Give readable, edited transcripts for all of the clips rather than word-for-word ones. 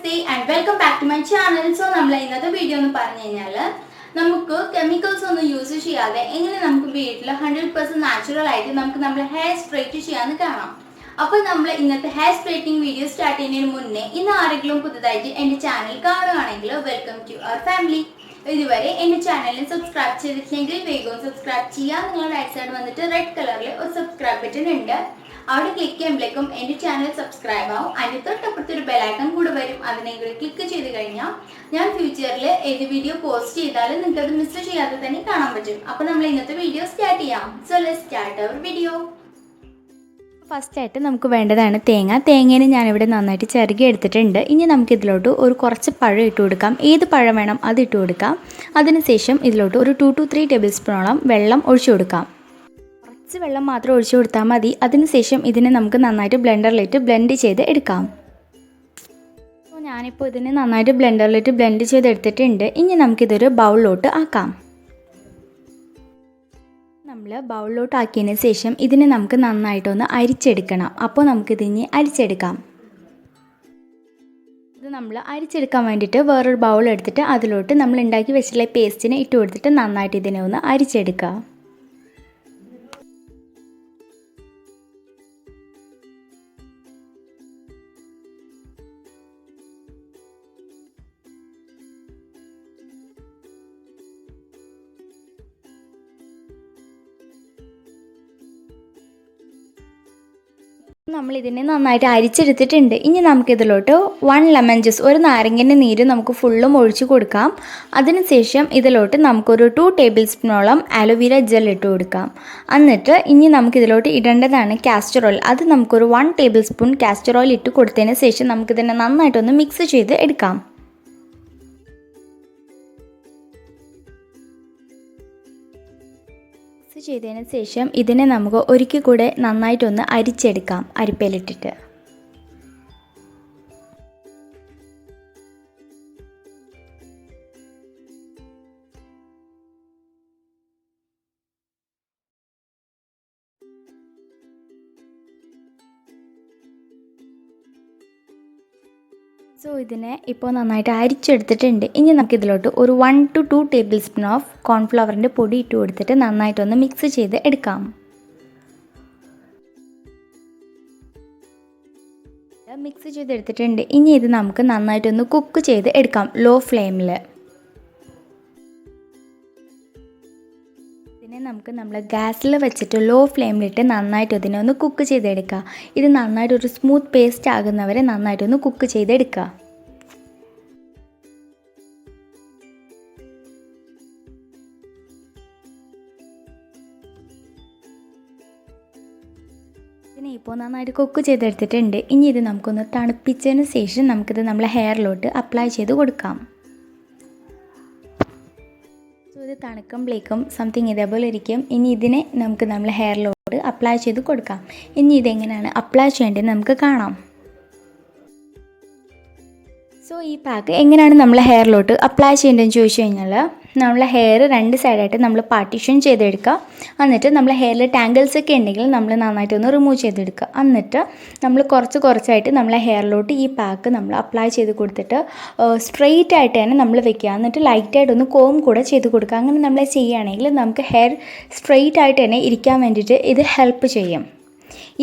Namaste and welcome back to my channel. So, നമ്മൾ ഇന്നത്തെ video എന്ന് പറഞ്ഞു കഴിഞ്ഞാൽ നമുക്ക് കെമിക്കൽസ് ഒന്നും യൂസ് ചെയ്യാതെ എങ്ങനെ നമുക്ക് വീട്ടിൽ 100% നാച്ചുറൽ ആയിട്ട് നമുക്ക് നമ്മുടെ ഹെയർ സ്ട്രെയിറ്റ് ചെയ്യാന്ന് കാണാം. അപ്പോൾ നമ്മൾ ഇന്നത്തെ ഹെയർ സ്ട്രെയിറ്റിംഗ് വീഡിയോ സ്റ്റാർട്ട് ചെയ്യുന്നതിന് മുന്നേ ഇന്ന് ആരെങ്കിലും പുതുതായിട്ട് എൻ്റെ ചാനൽ കാണുകയാണെങ്കിൽ വെൽക്കം ടു അവർ ഫാമിലി. ഇതുവരെ എൻ്റെ ചാനലിൽ സബ്സ്ക്രൈബ് ചെയ്തിട്ടില്ലെങ്കിൽ വേഗം സബ്സ്ക്രൈബ് ചെയ്യുക. നിങ്ങളുടെ റൈറ്റ് സൈഡ് വന്നിട്ട് റെഡ് കളറിൽ ഒരു സബ്സ്ക്രൈബ് ബട്ടൺ ഉണ്ട്. അവിടെ ക്ലിക്ക് ചെയ്യുമ്പോഴേക്കും എൻ്റെ ചാനൽ സബ്സ്ക്രൈബ് ആവും. അതിൻ്റെ തൊട്ടപ്പുറത്ത് ഒരു ബെലൈക്കൺ കൂടെ വരും. അതിനെ കൂടി ക്ലിക്ക് ചെയ്ത് കഴിഞ്ഞാൽ ഞാൻ ഫ്യൂച്ചറിൽ ഏത് വീഡിയോ പോസ്റ്റ് ചെയ്താലും നിങ്ങൾക്ക് അത് മിസ് ചെയ്യാതെ തന്നെ കാണാൻ പറ്റും. അപ്പോൾ നമ്മൾ ഇന്നത്തെ വീഡിയോ സ്റ്റാർട്ട് ചെയ്യാം. So let's start our video. ഫസ്റ്റായിട്ട് നമുക്ക് വേണ്ടതാണ് തേങ്ങേനെ ഞാനിവിടെ നന്നായിട്ട് ചിരകി എടുത്തിട്ടുണ്ട്. ഇനി നമുക്കിതിലോട്ട് ഒരു കുറച്ച് പഴം ഇട്ട് കൊടുക്കാം. ഏത് പഴം വേണം അത് ഇട്ട് കൊടുക്കാം. അതിനുശേഷം ഇതിലോട്ട് ഒരു 2 to 3 ടേബിൾ സ്പൂണോളം വെള്ളം ഒഴിച്ചു കൊടുക്കാം. കുറച്ച് വെള്ളം മാത്രം ഒഴിച്ചു കൊടുത്താൽ മതി. അതിനുശേഷം ഇതിനെ നമുക്ക് നന്നായിട്ട് ബ്ലെൻഡറിലിട്ട് ബ്ലെൻഡ് ചെയ്ത് എടുക്കാം. അപ്പോൾ ഞാനിപ്പോൾ ഇതിനെ നന്നായിട്ട് ബ്ലെൻഡറിലിട്ട് ബ്ലെൻഡ് ചെയ്തെടുത്തിട്ടുണ്ട്. ഇനി നമുക്കിതൊരു ബൗളിലോട്ട് ആക്കാം. നമ്മൾ ബൗളിലോട്ട് ആക്കിയതിന് ശേഷം ഇതിനെ നമുക്ക് നന്നായിട്ടൊന്ന് അരിച്ചെടുക്കണം. അപ്പോൾ നമുക്കിതിനെ അരിച്ചെടുക്കാം. ഇത് നമ്മൾ അരിച്ചെടുക്കാൻ വേണ്ടിയിട്ട് വേറൊരു ബൗൾ എടുത്തിട്ട് അതിലോട്ട് നമ്മൾ ഉണ്ടാക്കി വെച്ചിട്ടുള്ള പേസ്റ്റിനെ ഇട്ട് കൊടുത്തിട്ട് നന്നായിട്ട് ഇതിനെ ഒന്ന് അരിച്ചെടുക്കുക. നമ്മളിതിനെ നന്നായിട്ട് അരിച്ചെടുത്തിട്ടുണ്ട്. ഇനി നമുക്കിതിലോട്ട് 1 ലെമൺ ജ്യൂസ്, ഒരു നാരങ്ങൻ്റെ നീര് നമുക്ക് ഫുള്ളും ഒഴിച്ച് കൊടുക്കാം. അതിനുശേഷം ഇതിലോട്ട് നമുക്കൊരു 2 ടേബിൾ സ്പൂണോളം അലോവേര ജെൽ ഇട്ട് കൊടുക്കാം. എന്നിട്ട് ഇനി നമുക്കിതിലോട്ട് ഇടേണ്ടതാണ് കാസ്റ്റർ ഓയിൽ. അത് നമുക്കൊരു 1 ടേബിൾ സ്പൂൺ കാസ്റ്റർ ഓയിൽ ഇട്ട് കൊടുത്തതിന് ശേഷം നമുക്കിതിനെ നന്നായിട്ടൊന്ന് മിക്സ് ചെയ്ത് എടുക്കാം. ചെയ്തതിന് ശേഷം ഇതിനെ നമുക്ക് ഒരിക്കൽ കൂടെ നന്നായിട്ടൊന്ന് അരിച്ചെടുക്കാം അരിപ്പയിലിട്ടിട്ട്. സോ ഇതിനെ ഇപ്പോൾ നന്നായിട്ട് അരിച്ചെടുത്തിട്ടുണ്ട്. ഇനി നമുക്കിതിലോട്ട് ഒരു 1 to 2 ടേബിൾ സ്പൂൺ ഓഫ് കോൺഫ്ലവറിൻ്റെ പൊടി ഇട്ട് കൊടുത്തിട്ട് നന്നായിട്ടൊന്ന് മിക്സ് ചെയ്ത് എടുക്കാം. മിക്സ് ചെയ്തെടുത്തിട്ടുണ്ട്. ഇനി ഇത് നമുക്ക് നന്നായിട്ടൊന്ന് കുക്ക് ചെയ്ത് എടുക്കാം ലോ ഫ്ലെയിമിൽ. ഇതിനെ നമുക്ക് നമ്മൾ ഗ്യാസിൽ വെച്ചിട്ട് ലോ ഫ്ലെയിമിലിട്ട് നന്നായിട്ട് ഇതിനെ ഒന്ന് കുക്ക് ചെയ്തെടുക്കുക. ഇത് നന്നായിട്ടൊരു സ്മൂത്ത് പേസ്റ്റ് ആകുന്നവരെ നന്നായിട്ടൊന്ന് കുക്ക് ചെയ്തെടുക്കുക. ഇതിനെ ഇപ്പോൾ നന്നായിട്ട് കുക്ക് ചെയ്തെടുത്തിട്ടുണ്ട്. ഇനി ഇത് നമുക്കൊന്ന് തണുപ്പിച്ചതിന് ശേഷം നമുക്കിത് നമ്മളെ ഹെയറിലോട്ട് അപ്ലൈ ചെയ്ത് കൊടുക്കാം. സോ ഇത് തണുക്കുമ്പോഴേക്കും സംതിങ് ഇതേപോലെ ഇരിക്കും. ഇനി ഇതിനെ നമുക്ക് നമ്മളെ ഹെയറിലോട്ട് അപ്ലൈ ചെയ്ത് കൊടുക്കാം. ഇനി ഇതെങ്ങനെയാണ് അപ്ലൈ ചെയ്യേണ്ടത് നമുക്ക് കാണാം. സോ ഈ പാക്ക് എങ്ങനെയാണ് നമ്മളെ ഹെയറിലോട്ട് അപ്ലൈ ചെയ്യേണ്ടതെന്ന് ചോദിച്ചു കഴിഞ്ഞാൽ നമ്മളെ ഹെയർ 2 സൈഡായിട്ട് നമ്മൾ പാർട്ടീഷൻ ചെയ്തെടുക്കുക. എന്നിട്ട് നമ്മളെ ഹെയറിൽ ടാങ്കിൾസ് ഒക്കെ ഉണ്ടെങ്കിൽ നമ്മൾ നന്നായിട്ടൊന്ന് റിമൂവ് ചെയ്തെടുക്കുക. എന്നിട്ട് നമ്മൾ കുറച്ചായിട്ട് നമ്മളെ ഹെയറിലോട്ട് ഈ പാക്ക് നമ്മൾ അപ്ലൈ ചെയ്ത് കൊടുത്തിട്ട് സ്ട്രെയിറ്റ് ആയിട്ട് തന്നെ നമ്മൾ വെക്കുക. എന്നിട്ട് ലൈറ്റായിട്ടൊന്ന് കോം കൂടെ ചെയ്ത് കൊടുക്കുക. അങ്ങനെ നമ്മൾ ചെയ്യുകയാണെങ്കിൽ നമുക്ക് ഹെയർ സ്ട്രെയിറ്റ് ആയിട്ട് തന്നെ ഇരിക്കാൻ വേണ്ടിയിട്ട് ഇത് ഹെൽപ്പ് ചെയ്യും.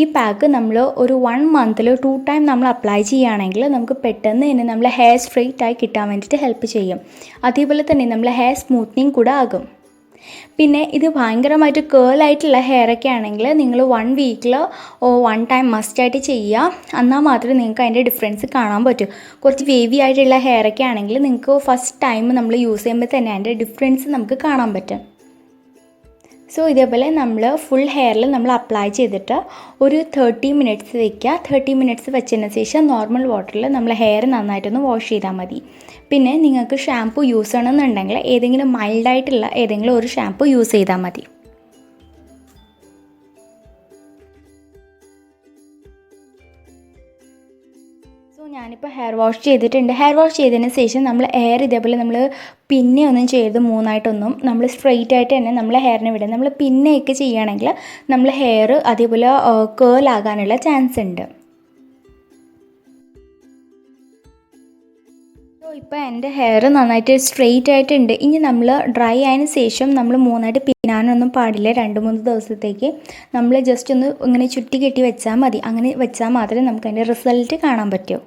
ഈ പാക്ക് നമ്മൾ ഒരു 1 മന്തിൽ 2 ടൈം നമ്മൾ അപ്ലൈ ചെയ്യുകയാണെങ്കിൽ നമുക്ക് പെട്ടെന്ന് തന്നെ നമ്മളെ ഹെയർ സ്ട്രെയിറ്റ് ആയി കിട്ടാൻ വേണ്ടിയിട്ട് ഹെൽപ്പ് ചെയ്യും. അതേപോലെ തന്നെ നമ്മളെ ഹെയർ സ്മൂത്തനിങ് കൂടെ ആകും. പിന്നെ ഇത് ഭയങ്കരമായിട്ട് കേളായിട്ടുള്ള ഹെയറൊക്കെ ആണെങ്കിൽ നിങ്ങൾ 1 വീക്കിൽ 1 ടൈം മസ്റ്റായിട്ട് ചെയ്യുക. എന്നാൽ മാത്രമേ നിങ്ങൾക്ക് അതിൻ്റെ ഡിഫറൻസ് കാണാൻ പറ്റൂ. കുറച്ച് വേവി ആയിട്ടുള്ള ഹെയറൊക്കെ ആണെങ്കിൽ നിങ്ങൾക്ക് ഫസ്റ്റ് ടൈം നമ്മൾ യൂസ് ചെയ്യുമ്പോൾ തന്നെ അതിൻ്റെ ഡിഫറൻസ് നമുക്ക് കാണാൻ പറ്റും. സോ ഇതേപോലെ നമ്മൾ ഫുൾ ഹെയറിൽ നമ്മൾ അപ്ലൈ ചെയ്തിട്ട് ഒരു 30 മിനിറ്റ്സ് വയ്ക്കുക. 30 മിനിറ്റ്സ് വെച്ചതിന് ശേഷം നോർമൽ വാട്ടറിൽ നമ്മൾ ഹെയർ നന്നായിട്ടൊന്ന് വാഷ് ചെയ്താൽ മതി. പിന്നെ നിങ്ങൾക്ക് ഷാമ്പു യൂസ് ചെയ്യണമെന്നുണ്ടെങ്കിൽ ഏതെങ്കിലും മൈൽഡായിട്ടുള്ള ഏതെങ്കിലും ഒരു ഷാമ്പു യൂസ് ചെയ്താൽ മതി. ഞാനിപ്പോൾ ഹെയർ വാഷ് ചെയ്തിട്ടുണ്ട്. ഹെയർ വാഷ് ചെയ്തതിന് ശേഷം നമ്മൾ ഹെയർ ഇതേപോലെ നമ്മൾ പിന്നെ ഒന്നും ചെയ്ത് 3ആയിട്ടൊന്നും നമ്മൾ സ്ട്രെയിറ്റ് ആയിട്ട് തന്നെ നമ്മൾ ഹെയറിനെ വിടുക. നമ്മൾ പിന്നെയൊക്കെ ചെയ്യുകയാണെങ്കിൽ നമ്മൾ ഹെയർ അതേപോലെ കേൾ ആകാനുള്ള ചാൻസ് ഉണ്ട്. ഇപ്പോൾ എൻ്റെ ഹെയർ നന്നായിട്ട് സ്ട്രെയിറ്റ് ആയിട്ടുണ്ട്. ഇനി നമ്മൾ ഡ്രൈ ആയതിന് ശേഷം നമ്മൾ മൂന്നായിട്ട് പിന്നാനൊന്നും പാടില്ല. 2-3 ദിവസത്തേക്ക് നമ്മൾ ജസ്റ്റ് ഒന്ന് ഇങ്ങനെ ചുറ്റി കെട്ടി വെച്ചാൽ മതി. അങ്ങനെ വെച്ചാൽ മാത്രമേ നമുക്ക് അതിൻ്റെ റിസൾട്ട് കാണാൻ പറ്റൂ.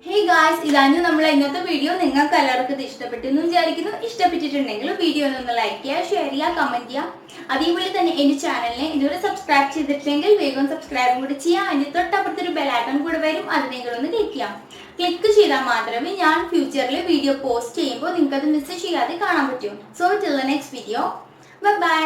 ഹേ ഗായ്സ്, ഇതാണ് നമ്മളെ ഇന്നത്തെ വീഡിയോ. നിങ്ങൾക്ക് എല്ലാവർക്കും ഇത് ഇഷ്ടപ്പെട്ടു എന്ന് വിചാരിക്കുന്നു. ഇഷ്ടപ്പെട്ടിട്ടുണ്ടെങ്കിൽ വീഡിയോ ഒന്ന് ലൈക്ക് ചെയ്യുക, ഷെയർ ചെയ്യുക, കമൻറ്റ് ചെയ്യുക. അതേപോലെ തന്നെ എൻ്റെ ചാനലിനെ ഇതുവരെ സബ്സ്ക്രൈബ് ചെയ്തിട്ടില്ലെങ്കിൽ വേഗം സബ്സ്ക്രൈബും കൂടി ചെയ്യുക. അതിൻ്റെ തൊട്ടപ്പുറത്തൊരു ബെലൈക്കൺ കൂടെ വരും, അതിനെങ്കിലൊന്ന് ക്ലിക്ക് ചെയ്യാം. ക്ലിക്ക് ചെയ്താൽ മാത്രമേ ഞാൻ ഫ്യൂച്ചറിൽ വീഡിയോ പോസ്റ്റ് ചെയ്യുമ്പോൾ നിങ്ങൾക്ക് അത് മിസ് ചെയ്യാതെ കാണാൻ പറ്റൂ. So till the next video, bye bye.